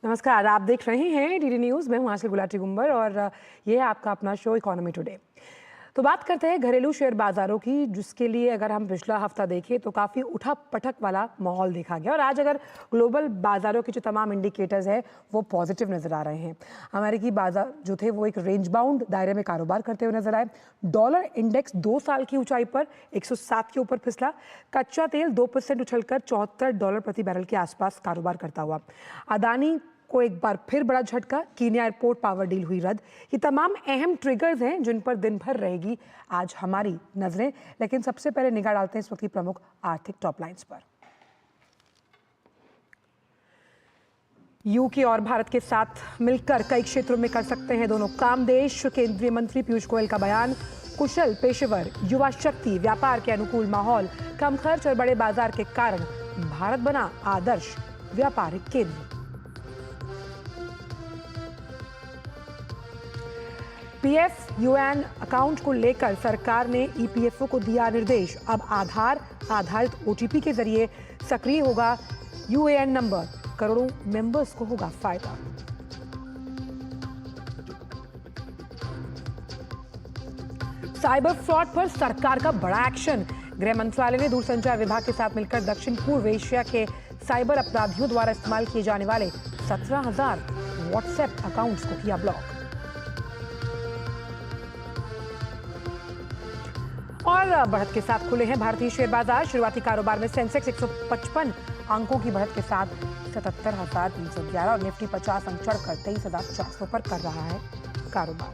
नमस्कार, आप देख रहे हैं डीडी न्यूज़। मैं हूं आसिफ गुलाटी गुंबर और ये है आपका अपना शो इकोनॉमी टुडे। तो बात करते हैं घरेलू शेयर बाजारों की, जिसके लिए अगर हम पिछला हफ्ता देखें तो काफ़ी उठक पटक वाला माहौल देखा गया और आज अगर ग्लोबल बाजारों के जो तमाम इंडिकेटर्स हैं वो पॉजिटिव नजर आ रहे हैं। अमेरिकी बाजार जो थे वो एक रेंज बाउंड दायरे में कारोबार करते हुए नजर आए। डॉलर इंडेक्स 2 साल की ऊंचाई पर 107 के ऊपर फिसला। कच्चा तेल 2% उछलकर $74 प्रति बैरल के आसपास कारोबार करता हुआ। अदानी को एक बार फिर बड़ा झटका, कीनिया एयरपोर्ट पावर डील हुई रद्द। ये तमाम अहम ट्रिगर्स हैं जिन पर दिन भर रहेगी आज हमारी नजरें, लेकिन सबसे पहले निगाह डालते हैं इस वक्त की प्रमुख आर्थिक टॉप लाइंस पर। यूके और भारत के साथ मिलकर कई क्षेत्रों में कर सकते हैं दोनों काम देश। केंद्रीय मंत्री पीयूष गोयल का बयान। कुशल पेशेवर, युवा शक्ति, व्यापार के अनुकूल माहौल, कम खर्च और बड़े बाजार के कारण भारत बना आदर्श व्यापारिक केंद्र। पीएफ यूएन अकाउंट को लेकर सरकार ने ईपीएफओ को दिया निर्देश। अब आधार आधारित ओटीपी के जरिए सक्रिय होगा यूएएन नंबर। करोड़ों मेंबर्स को होगा फायदा। साइबर फ्रॉड पर सरकार का बड़ा एक्शन। गृह मंत्रालय ने दूरसंचार विभाग के साथ मिलकर दक्षिण पूर्व एशिया के साइबर अपराधियों द्वारा इस्तेमाल किए जाने वाले 17,000 व्हाट्सएप अकाउंट्स को किया ब्लॉक। और बढ़त के साथ खुले हैं भारतीय शेयर बाजार। शुरुआती कारोबार में सेंसेक्स 155 अंकों की बढ़त के साथ 77,311 और निफ्टी 50 अंक चढ़कर 23,400 पर कर रहा है कारोबार।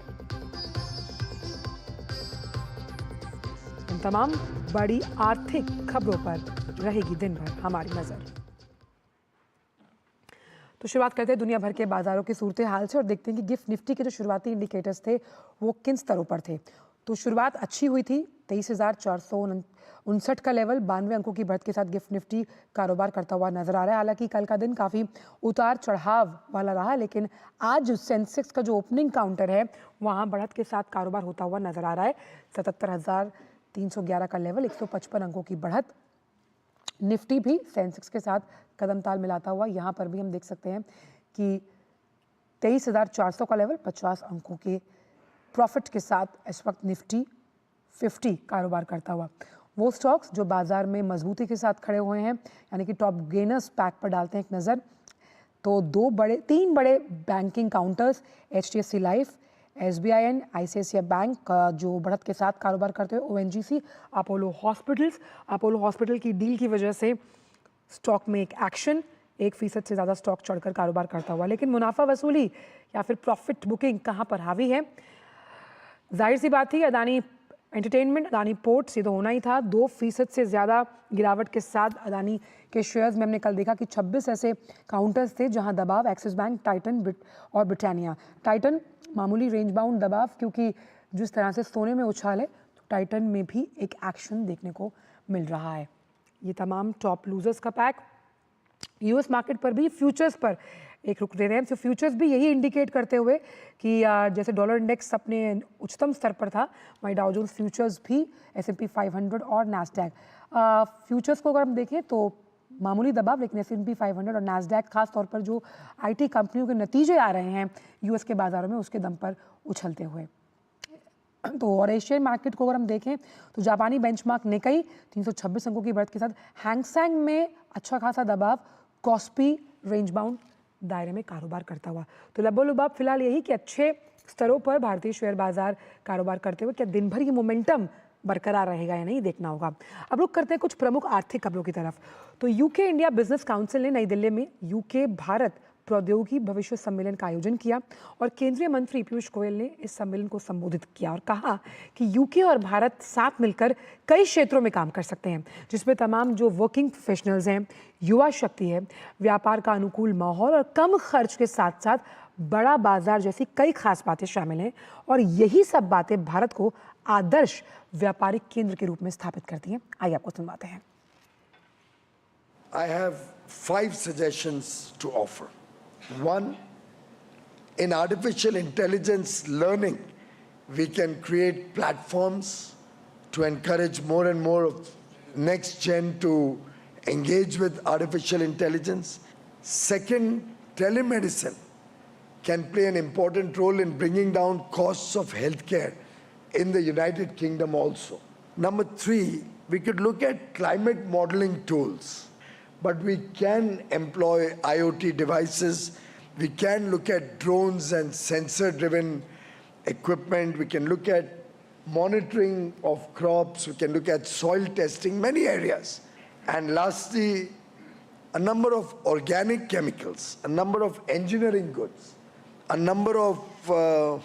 इन तमाम बड़ी आर्थिक खबरों पर रहेगी दिन भर हमारी नजर। तो शुरुआत करते हैं दुनिया भर के बाजारों की सूरत हाल से और देखते हैं कि गिफ्ट निफ्टी के जो शुरुआती इंडिकेटर्स थे वो किन स्तरों पर थे। तो शुरुआत अच्छी हुई थी, 23,459 का लेवल, 92 अंकों की बढ़त के साथ गिफ्ट निफ्टी कारोबार करता हुआ नजर आ रहा है। हालांकि कल का दिन काफ़ी उतार चढ़ाव वाला रहा, लेकिन आज सेंसेक्स का जो ओपनिंग काउंटर है वहाँ बढ़त के साथ कारोबार होता हुआ नजर आ रहा है। 77,311 का लेवल, 155 अंकों की बढ़त। निफ्टी भी सेंसेक्स के साथ कदम ताल मिलाता हुआ यहाँ पर भी हम देख सकते हैं कि 23,400 का लेवल, 50 अंकों के प्रॉफिट के साथ इस वक्त निफ्टी 50 कारोबार करता हुआ। वो स्टॉक्स जो बाजार में मजबूती के साथ खड़े हुए हैं, यानी कि टॉप गेनर्स पैक पर डालते हैं एक नज़र, तो तीन बड़े banking counters, HDFC life, SBIN, ICICI bank का जो बढ़त के साथ कारोबार करते हुए, ONGC, अपोलो हॉस्पिटल की डील की वजह से स्टॉक में एक एक्शन, 1% से ज़्यादा स्टॉक चढ़कर कारोबार करता हुआ। लेकिन मुनाफा वसूली या फिर प्रॉफिट बुकिंग कहाँ पर हावी है? जाहिर सी बात थी, अदानी एंटरटेनमेंट, अदानी पोर्ट्स, ये तो होना ही था। 2% से ज़्यादा गिरावट के साथ अदानी के शेयर्स में हमने कल देखा कि 26 ऐसे काउंटर्स थे जहां दबाव एक्सिस बैंक, टाइटन और ब्रिटानिया। टाइटन मामूली रेंज बाउंड दबाव, क्योंकि जिस तरह से सोने में उछाल है तो टाइटन में भी एक एक्शन देखने को मिल रहा है। ये तमाम टॉप लूजर्स का पैक। यूएस मार्केट पर भी फ्यूचर्स पर एक रुख दे रहे हैं। तो फ्यूचर्स भी यही इंडिकेट करते हुए कि जैसे डॉलर इंडेक्स अपने उच्चतम स्तर पर था, वहीं डाउ जोन्स फ्यूचर्स भी, S&P 500 और नैस्डैक फ्यूचर्स को अगर हम देखें तो मामूली दबाव, लेकिन S&P 500 और नैस्डैक खास तौर पर जो IT कंपनियों के नतीजे आ रहे हैं यूएस के बाजारों में, उसके दम पर उछलते हुए। तो और एशियन मार्केट को अगर हम देखें तो जापानी बेंचमार्क निकाई 326 अंकों की बढ़त के साथ, हैंगसेंग में अच्छा खासा दबाव, कॉस्पी रेंज बाउंड दायरे में कारोबार करता हुआ। तो लबोलुबाब फिलहाल यही कि अच्छे स्तरों पर भारतीय शेयर बाजार कारोबार करते हुए क्या दिन भर ये मोमेंटम बरकरार रहेगा या नहीं, देखना होगा। अब रुक करते हैं कुछ प्रमुख आर्थिक खबरों की तरफ। तो यूके इंडिया बिजनेस काउंसिल ने नई दिल्ली में यूके भारत प्रौद्योगिकी भविष्य सम्मेलन का आयोजन किया और केंद्रीय मंत्री पीयूष गोयल ने इस सम्मेलन को संबोधित किया और कहा कि यूके और भारत साथ मिलकर कई क्षेत्रों में काम कर सकते हैं, जिसमें तमाम जो वर्किंग प्रोफेशनल्स हैं, युवा शक्ति है, व्यापार का अनुकूल माहौल और कम खर्च के साथ साथ बड़ा बाजार जैसी कई खास बातें शामिल हैं। और यही सब बातें भारत को आदर्श व्यापारिक केंद्र के रूप में स्थापित करती हैं। आइए आपको सुनवाते हैं। I have 5 suggestions to offer. One, in artificial intelligence learning, we can create platforms to encourage more and more of next gen to engage with artificial intelligence. Second, telemedicine can play an important role in bringing down costs of healthcare in the United Kingdom also. Number 3, we could look at climate modeling tools, but we can employ IoT devices. We can look at drones and sensor-driven equipment. We can look at monitoring of crops. We can look at soil testing, many areas. And lastly, a number of organic chemicals, a number of engineering goods, a number of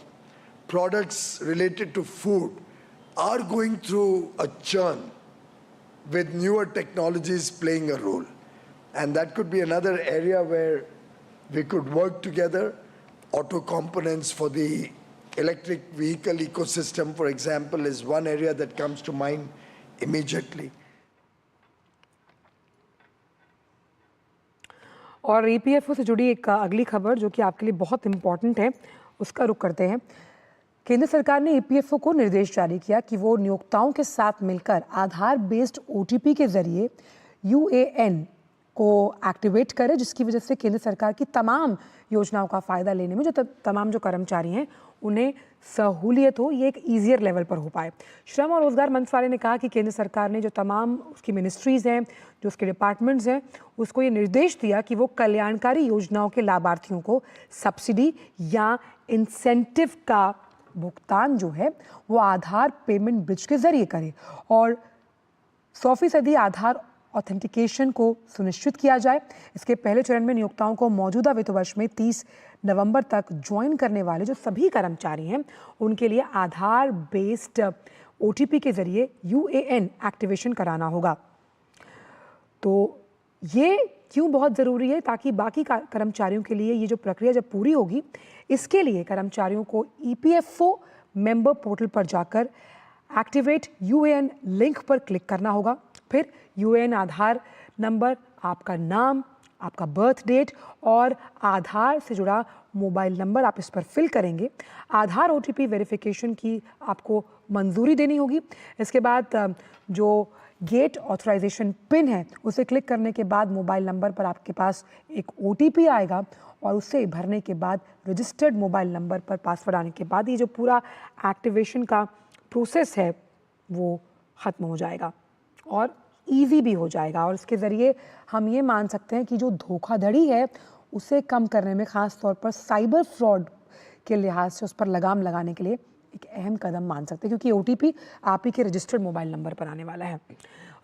products related to food are going through a churn with newer technologies playing a role. And that could be another area where we could work together. Auto components for the electric vehicle ecosystem, for example, is one area that comes to mind immediately. और EPFO से जुड़ी एक अगली खबर जो कि आपके लिए बहुत इम्पॉर्टेंट है, उसका रुख करते हैं। केंद्र सरकार ने ईपीएफओ को निर्देश जारी किया कि वो नियोक्ताओं के साथ मिलकर आधार बेस्ड ओटीपी के जरिए यूएएन को एक्टिवेट करे, जिसकी वजह से केंद्र सरकार की तमाम योजनाओं का फ़ायदा लेने में जो तमाम जो कर्मचारी हैं उन्हें सहूलियत हो, ये एक ईजियर लेवल पर हो पाए। श्रम और रोजगार मंत्रालय ने कहा कि केंद्र सरकार ने जो तमाम उसकी मिनिस्ट्रीज़ हैं, जो उसके डिपार्टमेंट्स हैं, उसको ये निर्देश दिया कि वो कल्याणकारी योजनाओं के लाभार्थियों को सब्सिडी या इंसेंटिव का भुगतान जो है वो आधार पेमेंट ब्रिज के जरिए करे और 100% आधार ऑथेंटिकेशन को सुनिश्चित किया जाए। इसके पहले चरण में नियोक्ताओं को मौजूदा वित्त वर्ष में 30 नवंबर तक ज्वाइन करने वाले जो सभी कर्मचारी हैं उनके लिए आधार बेस्ड ओटीपी के जरिए यूएएन एक्टिवेशन कराना होगा। तो ये क्यों बहुत ज़रूरी है? ताकि बाकी कर्मचारियों के लिए ये जो प्रक्रिया जब पूरी होगी, इसके लिए कर्मचारियों को ईपीएफओ मेंबर पोर्टल पर जाकर एक्टिवेट यूएएन लिंक पर क्लिक करना होगा। फिर यूएएन आधार नंबर, आपका नाम, आपका बर्थ डेट और आधार से जुड़ा मोबाइल नंबर आप इस पर फिल करेंगे। आधार ओटीपी वेरिफिकेशन की आपको मंजूरी देनी होगी। इसके बाद जो गेट ऑथराइजेशन पिन है उसे क्लिक करने के बाद मोबाइल नंबर पर आपके पास एक ओटीपी आएगा और उसे भरने के बाद रजिस्टर्ड मोबाइल नंबर पर पासवर्ड आने के बाद ये जो पूरा एक्टिवेशन का प्रोसेस है वो ख़त्म हो जाएगा और ईजी भी हो जाएगा। और इसके ज़रिए हम ये मान सकते हैं कि जो धोखाधड़ी है उसे कम करने में, ख़ास तौर पर साइबर फ्रॉड के लिहाज से उस पर लगाम लगाने के लिए एक अहम कदम मान सकते हैं, क्योंकि ओटीपी आप ही के रजिस्टर्ड मोबाइल नंबर पर आने वाला है।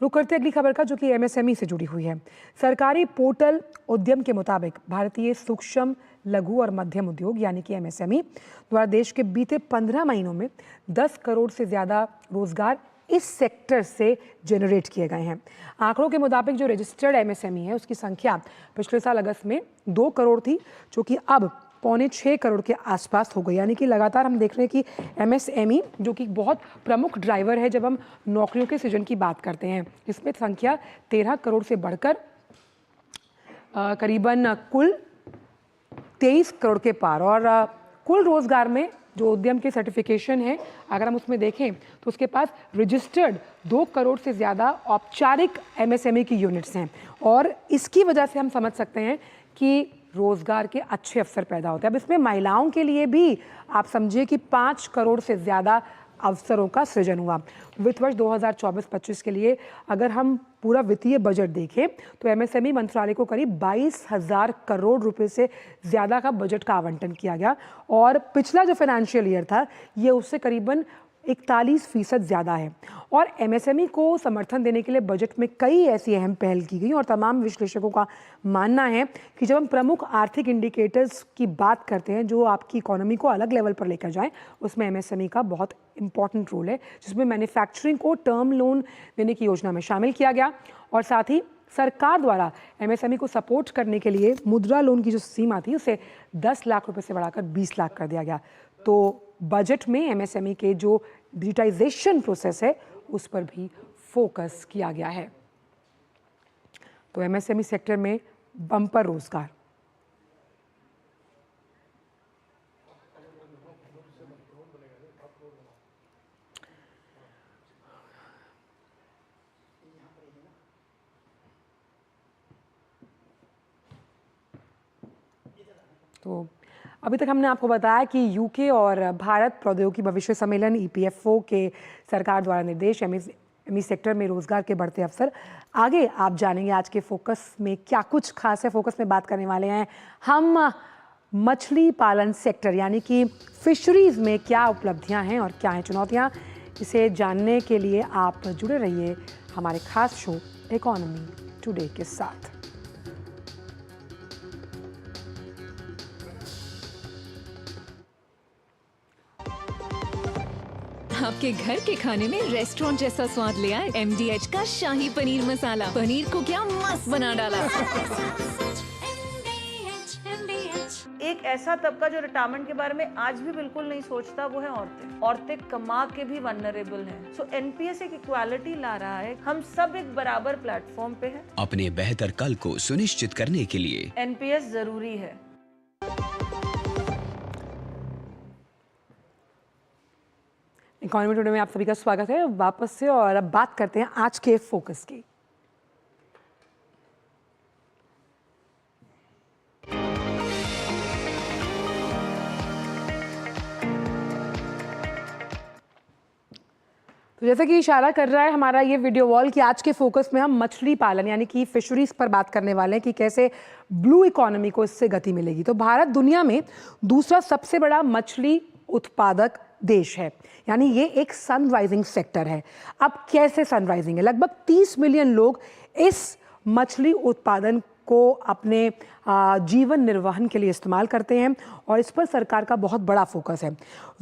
रुक करते अगली खबर का, जो कि एमएसएमई से जुड़ी हुई है। सरकारी पोर्टल उद्यम के मुताबिक भारतीय सूक्ष्म लघु और मध्यम उद्योग यानी कि एमएसएमई द्वारा देश के बीते 15 महीनों में 10 करोड़ से ज़्यादा रोजगार इस सेक्टर से जनरेट किए गए हैं। आंकड़ों के मुताबिक जो रजिस्टर्ड एमएसएमई है उसकी संख्या पिछले साल अगस्त में 2 करोड़ थी, जो कि अब 5.25 करोड़ के आसपास हो गई। यानी कि लगातार हम देख रहे हैं कि एमएसएमई जो कि बहुत प्रमुख ड्राइवर है जब हम नौकरियों के सृजन की बात करते हैं, इसमें संख्या 13 करोड़ से बढ़कर करीबन कुल 23 करोड़ के पार। और कुल रोजगार में जो उद्यम के सर्टिफिकेशन है, अगर हम उसमें देखें तो उसके पास रजिस्टर्ड 2 करोड़ से ज़्यादा औपचारिक एमएसएमई की यूनिट्स हैं और इसकी वजह से हम समझ सकते हैं कि रोजगार के अच्छे अवसर पैदा होते हैं। अब इसमें महिलाओं के लिए भी आप समझिए कि 5 करोड़ से ज़्यादा अवसरों का सृजन हुआ। वित्त वर्ष 2024-25 के लिए अगर हम पूरा वित्तीय बजट देखें तो एमएसएमई मंत्रालय को करीब 22,000 करोड़ रुपए से ज़्यादा का बजट का आवंटन किया गया और पिछला जो फाइनेंशियल ईयर था ये उससे करीबन 41% ज़्यादा है। और एमएसएमई को समर्थन देने के लिए बजट में कई ऐसी अहम पहल की गई और तमाम विश्लेषकों का मानना है कि जब हम प्रमुख आर्थिक इंडिकेटर्स की बात करते हैं जो आपकी इकोनॉमी को अलग लेवल पर लेकर जाएं, उसमें एमएसएमई का बहुत इंपॉर्टेंट रोल है, जिसमें मैन्युफैक्चरिंग को टर्म लोन देने की योजना में शामिल किया गया और साथ ही सरकार द्वारा एमएसएमई को सपोर्ट करने के लिए मुद्रा लोन की जो सीमा थी उसे 10 लाख रुपए से बढ़ाकर 20 लाख कर दिया गया। तो बजट में एमएसएमई के जो डिजिटाइजेशन प्रोसेस है उस पर भी फोकस किया गया है। तो एमएसएमई सेक्टर में बम्पर रोजगार। तो अभी तक हमने आपको बताया कि यूके और भारत प्रौद्योगिकी भविष्य सम्मेलन ईपीएफओ के सरकार द्वारा निर्देश एमई सेक्टर में रोजगार के बढ़ते अवसर। आगे आप जानेंगे आज के फोकस में क्या कुछ खास है। फोकस में बात करने वाले हैं हम मछली पालन सेक्टर यानी कि फिशरीज में क्या उपलब्धियां हैं और क्या हैं चुनौतियां। इसे जानने के लिए आप जुड़े रहिए हमारे खास शो इकोनॉमी टुडे के साथ। आपके घर के खाने में रेस्टोरेंट जैसा स्वाद ले आए MDH का शाही पनीर मसाला। पनीर को क्या मस्त बना डाला। एक ऐसा तबका जो रिटायरमेंट के बारे में आज भी बिल्कुल नहीं सोचता, वो है औरतें। औरतें कमा के भी वनरेबल हैं। सो एनपीएस एक इक्वालिटी ला रहा है। हम सब एक बराबर प्लेटफॉर्म पे हैं। अपने बेहतर कल को सुनिश्चित करने के लिए एनपीएस जरूरी है। इकोनॉमी टुडे में आप सभी का स्वागत है वापस से। और अब बात करते हैं आज के फोकस की। तो जैसा कि इशारा कर रहा है हमारा ये वीडियो वॉल कि आज के फोकस में हम मछली पालन यानी कि फिशरीज पर बात करने वाले हैं कि कैसे ब्लू इकोनॉमी को इससे गति मिलेगी। तो भारत दुनिया में दूसरा सबसे बड़ा मछली उत्पादक देश है, यानी ये एक सनराइजिंग सेक्टर है। अब कैसे सनराइजिंग है? लगभग 30 मिलियन लोग इस मछली उत्पादन को अपने जीवन निर्वहन के लिए इस्तेमाल करते हैं और इस पर सरकार का बहुत बड़ा फोकस है।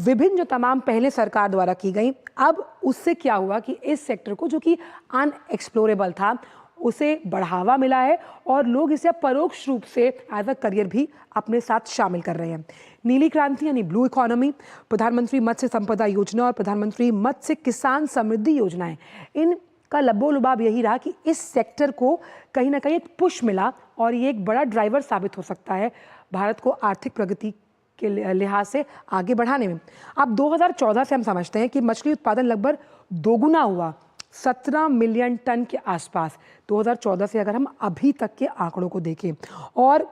विभिन्न जो तमाम पहले सरकार द्वारा की गई, अब उससे क्या हुआ कि इस सेक्टर को जो कि अनएक्सप्लोरेबल था उसे बढ़ावा मिला है और लोग इसे परोक्ष रूप से एज अ करियर भी अपने साथ शामिल कर रहे हैं। नीली क्रांति यानी ब्लू इकोनॉमी, प्रधानमंत्री मत्स्य संपदा योजना और प्रधानमंत्री मत्स्य किसान समृद्धि योजनाएं, इनका लबोलुबाब यही रहा कि इस सेक्टर को कहीं ना कहीं एक पुश मिला और ये एक बड़ा ड्राइवर साबित हो सकता है भारत को आर्थिक प्रगति के लिहाज से आगे बढ़ाने में। अब 2014 से हम समझते हैं कि मछली उत्पादन लगभग दोगुना हुआ, 17 मिलियन टन के आसपास 2014 से अगर हम अभी तक के आंकड़ों को देखें। और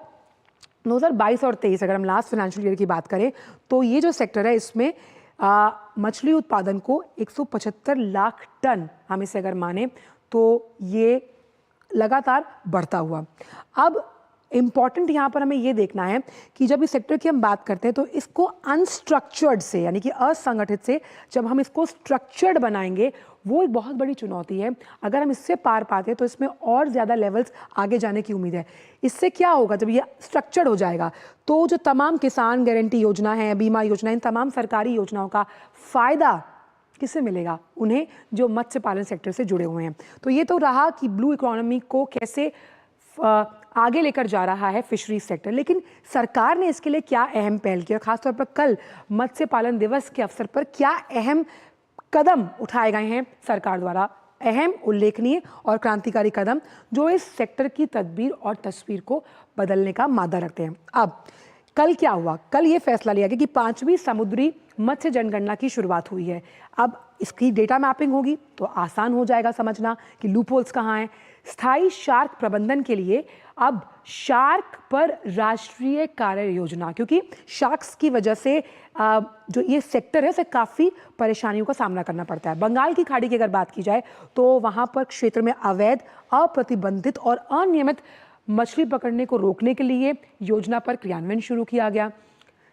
2022 और 23 अगर हम लास्ट फाइनेंशियल ईयर की बात करें तो ये जो सेक्टर है इसमें मछली उत्पादन को 175 लाख टन हम इसे अगर माने तो ये लगातार बढ़ता हुआ। अब इम्पॉर्टेंट यहाँ पर हमें ये देखना है कि जब इस सेक्टर की हम बात करते हैं तो इसको अनस्ट्रक्चर्ड से यानी कि असंगठित से जब हम इसको स्ट्रक्चर्ड बनाएंगे वो एक बहुत बड़ी चुनौती है। अगर हम इससे पार पाते हैं तो इसमें और ज़्यादा लेवल्स आगे जाने की उम्मीद है। इससे क्या होगा जब ये स्ट्रक्चर्ड हो जाएगा तो जो तमाम किसान गारंटी योजना है, बीमा योजना, इन तमाम सरकारी योजनाओं का फ़ायदा किससे मिलेगा? उन्हें जो मत्स्य पालन सेक्टर से जुड़े हुए हैं। तो ये तो रहा कि ब्लू इकोनॉमी को कैसे आगे लेकर जा रहा है फिशरीज सेक्टर, लेकिन सरकार ने इसके लिए क्या अहम पहल की और खासतौर पर कल मत्स्य पालन दिवस के अवसर पर क्या अहम कदम उठाए गए हैं सरकार द्वारा, अहम, उल्लेखनीय और क्रांतिकारी कदम जो इस सेक्टर की तदबीर और तस्वीर को बदलने का मादा रखते हैं। अब कल क्या हुआ? कल ये फैसला लिया गया कि 5वीं समुद्री मत्स्य जनगणना की शुरुआत हुई है। अब इसकी डेटा मैपिंग होगी तो आसान हो जाएगा समझना कि लूपहोल्स कहाँ हैं। स्थायी शार्क प्रबंधन के लिए अब शार्क पर राष्ट्रीय कार्य योजना, क्योंकि शार्क्स की वजह से जो ये सेक्टर है उसे काफ़ी परेशानियों का सामना करना पड़ता है। बंगाल की खाड़ी की अगर बात की जाए तो वहाँ पर क्षेत्र में अवैध, अप्रतिबंधित और अनियमित मछली पकड़ने को रोकने के लिए योजना पर क्रियान्वयन शुरू किया गया।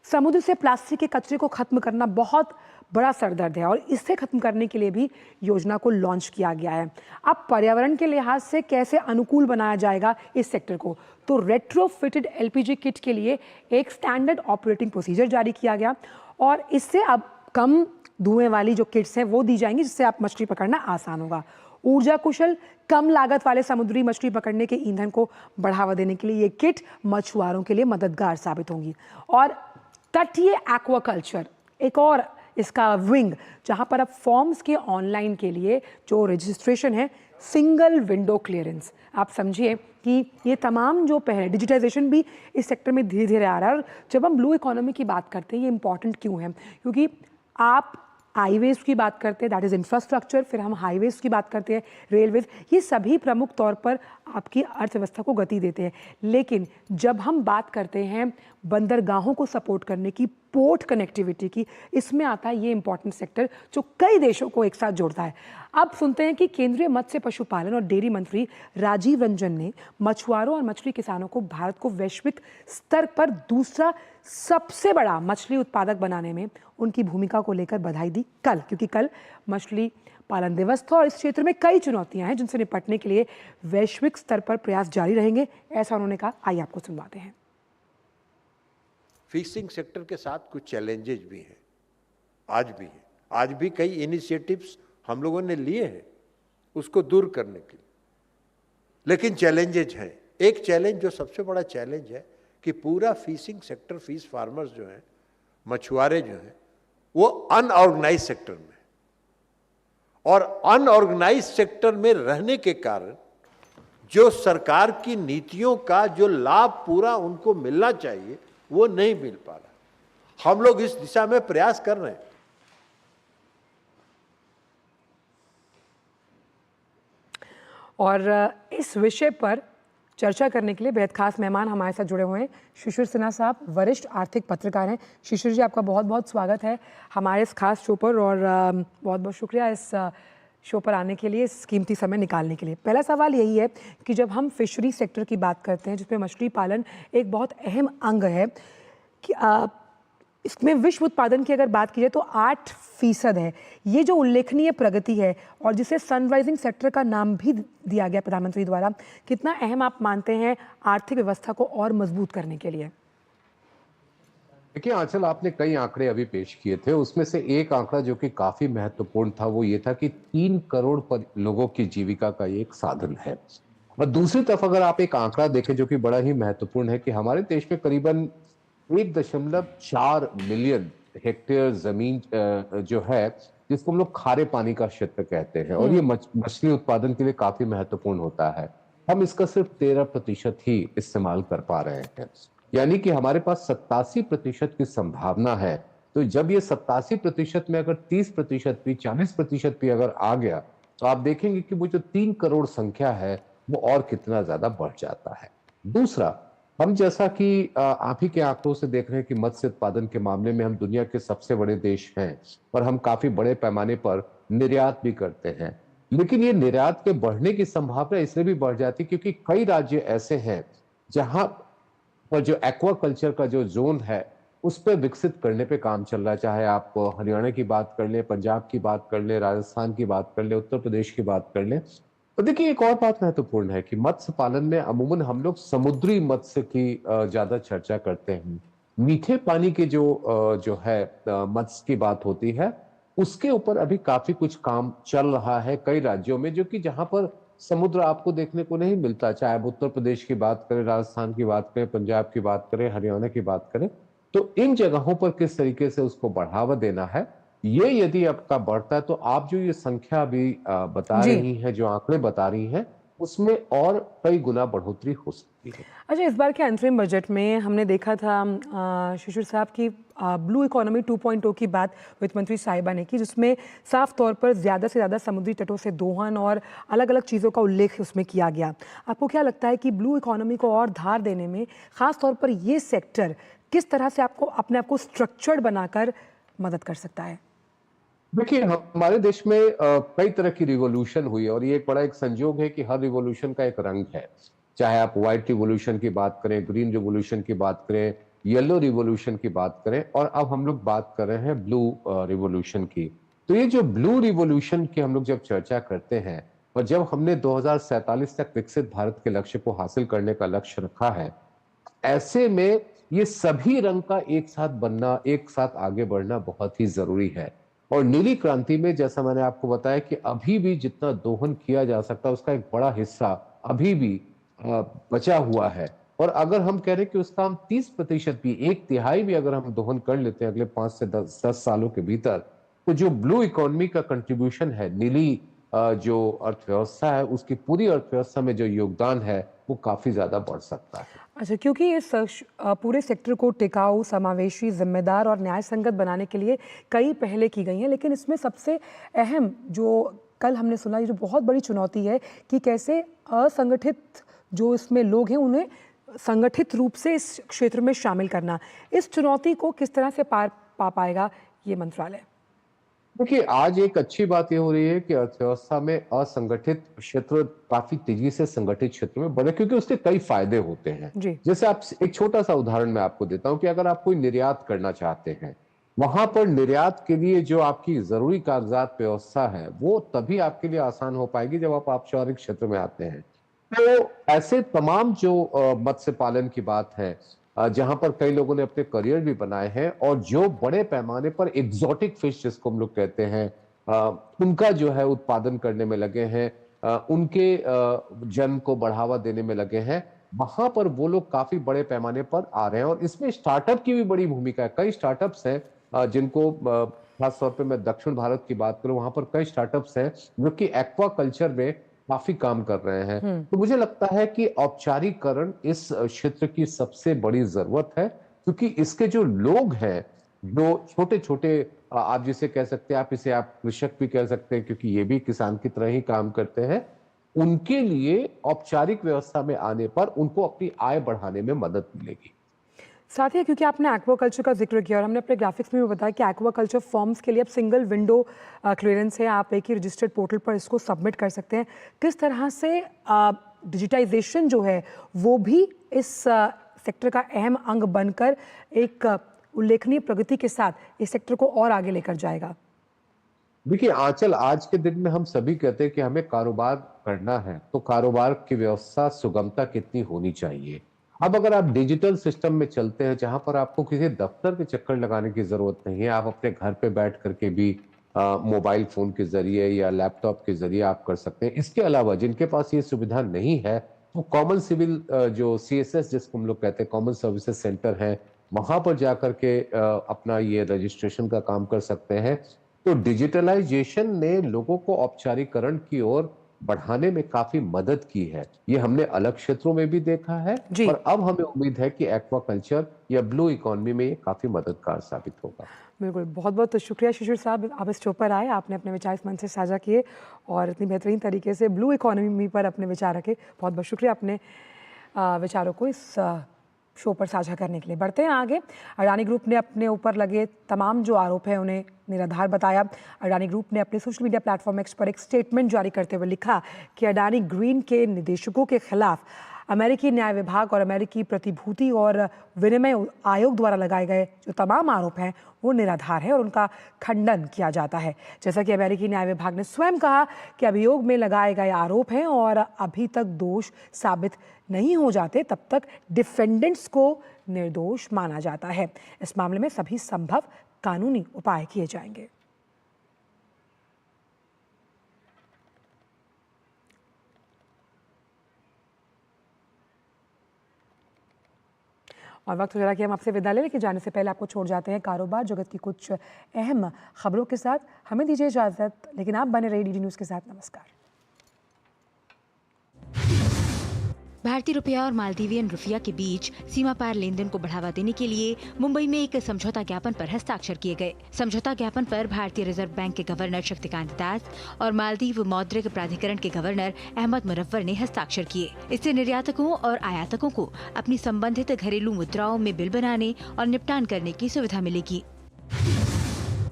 समुद्र से प्लास्टिक के कचरे को खत्म करना बहुत बड़ा सरदर्द है और इससे खत्म करने के लिए भी योजना को लॉन्च किया गया है। अब पर्यावरण के लिहाज से कैसे अनुकूल बनाया जाएगा इस सेक्टर को, तो रेट्रोफिटेड एलपीजी किट के लिए एक स्टैंडर्ड ऑपरेटिंग प्रोसीजर जारी किया गया और इससे अब कम धुएं वाली जो किट्स हैं वो दी जाएंगी जिससे आप मछली पकड़ना आसान होगा। ऊर्जा कुशल, कम लागत वाले समुद्री मछली पकड़ने के ईंधन को बढ़ावा देने के लिए ये किट मछुआरों के लिए मददगार साबित होंगी। और तटीय एक्वाकल्चर एक और इसका विंग, जहां पर अब फॉर्म्स के ऑनलाइन के लिए जो रजिस्ट्रेशन है, सिंगल विंडो क्लियरेंस, आप समझिए कि ये तमाम जो पहले डिजिटाइजेशन भी इस सेक्टर में धीरे धीरे आ रहा है। और जब हम ब्लू इकोनॉमी की बात करते हैं ये इंपॉर्टेंट क्यों है? क्योंकि आप हाईवेज की बात करते हैं, दैट इज़ इंफ्रास्ट्रक्चर, फिर हम हाईवेज की बात करते हैं, रेलवेज, ये सभी प्रमुख तौर पर आपकी अर्थव्यवस्था को गति देते हैं। लेकिन जब हम बात करते हैं बंदरगाहों को सपोर्ट करने की, पोर्ट कनेक्टिविटी की, इसमें आता है ये इंपॉर्टेंट सेक्टर जो कई देशों को एक साथ जोड़ता है। अब सुनते हैं कि केंद्रीय मत्स्य पशुपालन और डेयरी मंत्री राजीव रंजन ने मछुआरों और मछली किसानों को भारत को वैश्विक स्तर पर दूसरा सबसे बड़ा मछली उत्पादक बनाने में उनकी भूमिका को लेकर बधाई दी कल, क्योंकि कल मछली पालन दिवस था और इस क्षेत्र में कई चुनौतियां हैं जिनसे निपटने के लिए वैश्विक स्तर पर प्रयास जारी रहेंगे, ऐसा उन्होंने कहा। आइए आपको सुनवाते हैं। फिशिंग सेक्टर के साथ कुछ चैलेंजेस भी हैं, आज भी हैं। आज भी कई इनिशिएटिव्स हम लोगों ने लिए हैं उसको दूर करने के लिए, लेकिन चैलेंजेज हैं। एक चैलेंज जो सबसे बड़ा चैलेंज है कि पूरा फिशिंग सेक्टर, फिश फार्मर्स जो हैं, मछुआरे जो हैं, वो अनऑर्गेनाइज सेक्टर में, और अनऑर्गेनाइज सेक्टर में रहने के कारण जो सरकार की नीतियों का जो लाभ पूरा उनको मिलना चाहिए वो नहीं मिल पा रहा। हम लोग इस दिशा में प्रयास कर रहे हैं। और इस विषय पर चर्चा करने के लिए बेहद खास मेहमान हमारे साथ जुड़े हुए हैं। शिशिर सिन्हा साहब वरिष्ठ आर्थिक पत्रकार हैं। शिशिर जी, आपका बहुत बहुत स्वागत है हमारे इस खास शो पर, और बहुत बहुत शुक्रिया इस शो पर आने के लिए, इस कीमती समय निकालने के लिए। पहला सवाल यही है कि जब हम फिशरी सेक्टर की बात करते हैं जिसमें मछली पालन एक बहुत अहम अंग है, कि इसमें विश्व उत्पादन की अगर बात की जाए तो 8% है। ये जो उल्लेखनीय प्रगति है और जिसे सनराइजिंग सेक्टर का नाम भी दिया गया प्रधानमंत्री द्वारा, कितना अहम आप मानते हैं आर्थिक व्यवस्था को और मजबूत करने के लिए? देखिए आंचल, आपने कई आंकड़े अभी पेश किए थे, उसमें से एक आंकड़ा जो कि काफी महत्वपूर्ण था वो ये था कि 3 करोड़ लोगों की जीविका का ये एक साधन है। और दूसरी तरफ अगर आप एक आंकड़ा देखें जो कि बड़ा ही महत्वपूर्ण है कि हमारे देश में करीबन 1.4 मिलियन हेक्टेयर जमीन जो है जिसको हम लोग खारे पानी का क्षेत्र कहते हैं, और ये मछली उत्पादन के लिए काफी महत्वपूर्ण होता है। हम इसका सिर्फ 13% ही इस्तेमाल कर पा रहे हैं, यानी कि हमारे पास 87% की संभावना है। तो जब ये 87% में अगर 30% भी, 40% भी अगर आ गया तो आप देखेंगे कि वो जो 3 करोड़ संख्या है वो और कितना ज्यादा बढ़ जाता है। दूसरा, हम जैसा कि आप ही के आंकड़ों से देख रहे हैं कि मत्स्य उत्पादन के मामले में हम दुनिया के सबसे बड़े देश हैं और हम काफी बड़े पैमाने पर निर्यात भी करते हैं। लेकिन ये निर्यात के बढ़ने की संभावना इसलिए भी बढ़ जाती है क्योंकि कई राज्य ऐसे हैं जहां पर जो एक्वाकल्चर का जो जोन है उस पर विकसित करने पे काम चल रहा है। चाहे आप हरियाणा की बात कर लें, पंजाब की बात कर लें, राजस्थान की बात कर लें, उत्तर प्रदेश की बात कर लें। तो देखिए एक और बात महत्वपूर्ण है कि मत्स्य पालन में अमूमन हम लोग समुद्री मत्स्य की ज्यादा चर्चा करते हैं। मीठे पानी के जो है मत्स्य की बात होती है, उसके ऊपर अभी काफी कुछ काम चल रहा है कई राज्यों में, जो कि जहां पर समुद्र आपको देखने को नहीं मिलता। चाहे आप उत्तर प्रदेश की बात करें, राजस्थान की बात करें, पंजाब की बात करें, हरियाणा की बात करें, तो इन जगहों पर किस तरीके से उसको बढ़ावा देना है, ये यदि आपका बढ़ता है तो आप जो ये संख्या अभी बता रही हैं, जो आंकड़े बता रही हैं, उसमें और कई गुना बढ़ोतरी हो सकती है। अच्छा, इस बार के अंतरिम बजट में हमने देखा था शिशिर साहब की ब्लू इकोनॉमी 2.0 की बात वित्त मंत्री साहिबा ने की, जिसमें साफ तौर पर ज़्यादा से ज़्यादा समुद्री तटों से दोहन और अलग अलग चीज़ों का उल्लेख उसमें किया गया। आपको क्या लगता है कि ब्लू इकोनॉमी को और धार देने में ख़ास तौर पर ये सेक्टर किस तरह से आपको अपने आप को स्ट्रक्चर्ड बनाकर मदद कर सकता है? देखिए हमारे देश में कई तरह की रिवॉल्यूशन हुई और ये एक बड़ा एक संयोग है कि हर रिवॉल्यूशन का एक रंग है। चाहे आप व्हाइट रिवॉल्यूशन की बात करें, ग्रीन रिवॉल्यूशन की बात करें, येलो रिवॉल्यूशन की बात करें, और अब हम लोग बात कर रहे हैं ब्लू रिवॉल्यूशन की। तो ये जो ब्लू रिवॉल्यूशन की हम लोग जब चर्चा करते हैं और जब हमने 2047 तक विकसित भारत के लक्ष्य को हासिल करने का लक्ष्य रखा है, ऐसे में ये सभी रंग का एक साथ बनना, एक साथ आगे बढ़ना बहुत ही जरूरी है। और नीली क्रांति में जैसा मैंने आपको बताया कि अभी भी जितना दोहन किया जा सकता है उसका एक बड़ा हिस्सा अभी भी बचा हुआ है। और अगर हम कह रहे हैं कि उसका हम 30% भी, 1/3 भी अगर हम दोहन कर लेते हैं अगले 5 से 10 सालों के भीतर, तो जो ब्लू इकोनॉमी का कंट्रीब्यूशन है, नीली जो अर्थव्यवस्था है, उसकी पूरी अर्थव्यवस्था में जो योगदान है वो काफी ज्यादा बढ़ सकता है। अच्छा, क्योंकि इस पूरे सेक्टर को टिकाऊ, समावेशी, जिम्मेदार और न्याय संगत बनाने के लिए कई पहले की गई हैं, लेकिन इसमें सबसे अहम जो कल हमने सुना, ये जो बहुत बड़ी चुनौती है कि कैसे असंगठित जो इसमें लोग हैं उन्हें संगठित रूप से इस क्षेत्र में शामिल करना। इस चुनौती को किस तरह से पार पा पाएगा ये मंत्रालय? देखिए, आज एक अच्छी बात ये हो रही है कि अर्थव्यवस्था में असंगठित क्षेत्र काफी तेजी से संगठित क्षेत्र में बढ़े, क्योंकि उसके कई फायदे होते हैं। जी। जैसे आप एक छोटा सा उदाहरण मैं आपको देता हूं कि अगर आप कोई निर्यात करना चाहते हैं, वहां पर निर्यात के लिए जो आपकी जरूरी कागजात व्यवस्था है वो तभी आपके लिए आसान हो पाएगी जब आप औपचारिक क्षेत्र में आते हैं। तो ऐसे तमाम जो मत्स्य पालन की बात है, जहां पर कई लोगों ने अपने करियर भी बनाए हैं और जो बड़े पैमाने पर एग्जॉटिक फिश जिसको हम लोग कहते हैं, उनका जो है उत्पादन करने में लगे हैं, उनके जन्म को बढ़ावा देने में लगे हैं, वहां पर वो लोग काफी बड़े पैमाने पर आ रहे हैं। और इसमें स्टार्टअप की भी बड़ी भूमिका है। कई स्टार्टअप्स हैं जिनको खासतौर पे मैं दक्षिण भारत की बात करूं, वहां पर कई स्टार्टअप्स हैं जो कि एक्वा कल्चर में काफी काम कर रहे हैं। तो मुझे लगता है कि औपचारिकरण इस क्षेत्र की सबसे बड़ी जरूरत है, क्योंकि इसके जो लोग हैं, जो छोटे छोटे, आप जिसे कह सकते हैं, आप कृषक भी कह सकते हैं क्योंकि ये भी किसान की तरह ही काम करते हैं, उनके लिए औपचारिक व्यवस्था में आने पर उनको अपनी आय बढ़ाने में मदद मिलेगी। साथ ही क्योंकि आपने एक्वाकल्चर का जिक्र किया और हमने अपने ग्राफिक्स में भी बताया कि एक्वाकल्चर फॉर्म्स के लिए अब सिंगल विंडो क्लियरेंस है, आप एक ही रजिस्टर्ड पोर्टल पर इसको सबमिट कर सकते हैं। किस तरह से डिजिटाइजेशन जो है वो भी इस सेक्टर का अहम अंग बनकर एक उल्लेखनीय प्रगति के साथ इस सेक्टर को और आगे लेकर जाएगा? देखिए आंचल, आज के दिन में हम सभी कहते हैं कि हमें कारोबार करना है, तो कारोबार की व्यवस्था सुगमता कितनी होनी चाहिए। अब अगर आप डिजिटल सिस्टम में चलते हैं जहां पर आपको किसी दफ्तर के चक्कर लगाने की जरूरत नहीं है, आप अपने घर पे बैठ करके भी मोबाइल फोन के जरिए या लैपटॉप के जरिए आप कर सकते हैं। इसके अलावा जिनके पास ये सुविधा नहीं है, तो कॉमन सिविल जो CSS जिसको हम लोग कहते हैं, कॉमन सर्विसेज सेंटर है, वहां पर जाकर के अपना ये रजिस्ट्रेशन का काम कर सकते हैं। तो डिजिटलाइजेशन ने लोगों को औपचारिकरण की ओर बढ़ाने में काफी मदद की है। ये हमने अलग क्षेत्रों में भी देखा है और अब हमें उम्मीद है कि एक्वाकल्चर या ब्लू इकोनॉमी में ये काफी मददगार साबित होगा। बिल्कुल, बहुत बहुत शुक्रिया शिशिर साहब, आप इस शो पर आए, आपने अपने विचार इस मंच से साझा किए और इतनी बेहतरीन तरीके से ब्लू इकोनॉमी पर अपने विचार रखे। बहुत बहुत शुक्रिया अपने विचारों को इस शो पर साझा करने के लिए। बढ़ते हैं आगे। अडानी ग्रुप ने अपने ऊपर लगे तमाम जो आरोप हैं उन्हें निराधार बताया। अडानी ग्रुप ने अपने सोशल मीडिया प्लेटफॉर्म एक्स पर एक स्टेटमेंट जारी करते हुए लिखा कि अडानी ग्रीन के निदेशकों के खिलाफ अमेरिकी न्याय विभाग और अमेरिकी प्रतिभूति और विनिमय आयोग द्वारा लगाए गए जो तमाम आरोप हैं वो निराधार है और उनका खंडन किया जाता है। जैसा कि अमेरिकी न्याय विभाग ने स्वयं कहा कि अभियोग में लगाए गए आरोप हैं और अभी तक दोष साबित नहीं हो जाते तब तक डिफेंडेंट्स को निर्दोष माना जाता है। इस मामले में सभी संभव कानूनी उपाय किए जाएंगे। और वक्त हो रहा कि हम आपसे विदा लेके जाने से पहले आपको छोड़ जाते हैं कारोबार जगत की कुछ अहम खबरों के साथ। हमें दीजिए इजाजत, लेकिन आप बने रहिए DD न्यूज़ के साथ। नमस्कार। भारतीय रुपया और मालदीवियन रुपया के बीच सीमा पार लेन देन को बढ़ावा देने के लिए मुंबई में एक समझौता ज्ञापन पर हस्ताक्षर किए गए। समझौता ज्ञापन पर भारतीय रिजर्व बैंक के गवर्नर शक्तिकांत दास और मालदीव मौद्रिक प्राधिकरण के गवर्नर अहमद मुरव्वर ने हस्ताक्षर किए। इससे निर्यातकों और आयातकों को अपनी संबंधित घरेलू मुद्राओं में बिल बनाने और निपटान करने की सुविधा मिलेगी।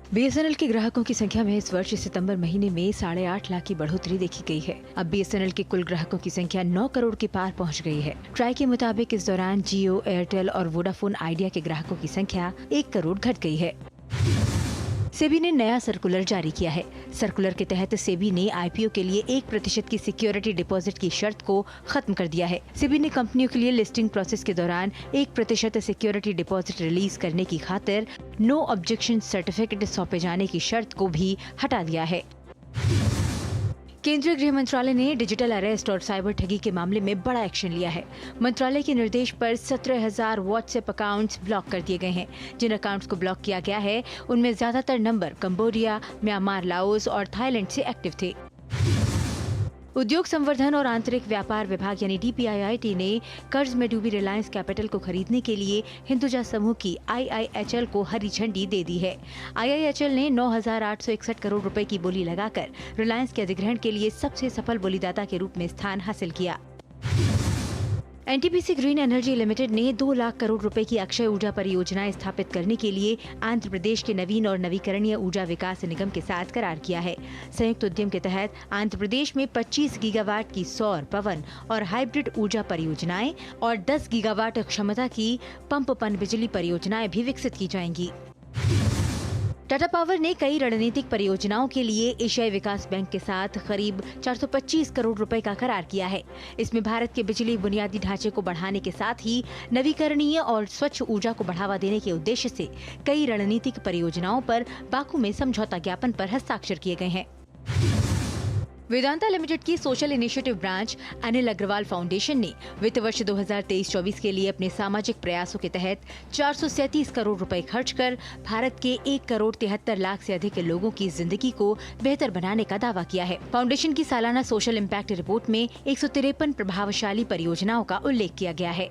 BSNL के ग्राहकों की संख्या में इस वर्ष सितंबर महीने में 8.5 लाख की बढ़ोतरी देखी गई है। अब BSNL के कुल ग्राहकों की संख्या 9 करोड़ के पार पहुंच गई है। ट्राई के मुताबिक इस दौरान जियो, एयरटेल और वोडाफोन आइडिया के ग्राहकों की संख्या 1 करोड़ घट गई है। सेबी ने नया सर्कुलर जारी किया है। सर्कुलर के तहत सेबी ने IPO के लिए 1% की सिक्योरिटी डिपॉजिट की शर्त को खत्म कर दिया है। सेबी ने कंपनियों के लिए लिस्टिंग प्रोसेस के दौरान 1% सिक्योरिटी डिपॉजिट रिलीज करने की खातिर नो ऑब्जेक्शन सर्टिफिकेट सौंपे जाने की शर्त को भी हटा दिया है। केंद्रीय गृह मंत्रालय ने डिजिटल अरेस्ट और साइबर ठगी के मामले में बड़ा एक्शन लिया है। मंत्रालय के निर्देश पर 17,000 व्हाट्सएप अकाउंट्स ब्लॉक कर दिए गए हैं। जिन अकाउंट्स को ब्लॉक किया गया है उनमें ज्यादातर नंबर कंबोडिया, म्यांमार, लाओस और थाईलैंड से एक्टिव थे। उद्योग संवर्धन और आंतरिक व्यापार विभाग यानी DPIIT ने कर्ज में डूबी रिलायंस कैपिटल को खरीदने के लिए हिंदुजा समूह की IIHL को हरी झंडी दे दी है। IIHL ने 9,861 करोड़ रुपए की बोली लगाकर रिलायंस के अधिग्रहण के लिए सबसे सफल बोलीदाता के रूप में स्थान हासिल किया। NTPC ग्रीन एनर्जी लिमिटेड ने 2 लाख करोड़ रुपए की अक्षय ऊर्जा परियोजनाएं स्थापित करने के लिए आंध्र प्रदेश के नवीन और नवीकरणीय ऊर्जा विकास निगम के साथ करार किया है। संयुक्त उद्यम के तहत आंध्र प्रदेश में 25 गीगावाट की सौर, पवन और हाइब्रिड ऊर्जा परियोजनाएं और 10 गीगावाट क्षमता की पंप पन बिजली परियोजनाएं भी विकसित की जाएंगी। टाटा पावर ने कई रणनीतिक परियोजनाओं के लिए एशियाई विकास बैंक के साथ करीब 425 करोड़ रुपए का करार किया है। इसमें भारत के बिजली बुनियादी ढांचे को बढ़ाने के साथ ही नवीकरणीय और स्वच्छ ऊर्जा को बढ़ावा देने के उद्देश्य से कई रणनीतिक परियोजनाओं पर बाकू में समझौता ज्ञापन पर हस्ताक्षर किए गए हैं। वेदांता लिमिटेड की social initiative branch Anil Agarwal Foundation ने वित्त वर्ष 2023-24 के लिए अपने सामाजिक प्रयासों के तहत 437 करोड़ रुपए खर्च कर भारत के 1 करोड़ 73 लाख से अधिक लोगों की जिंदगी को बेहतर बनाने का दावा किया है। फाउंडेशन की सालाना सोशल इम्पैक्ट रिपोर्ट में 153 प्रभावशाली परियोजनाओं का उल्लेख किया गया है।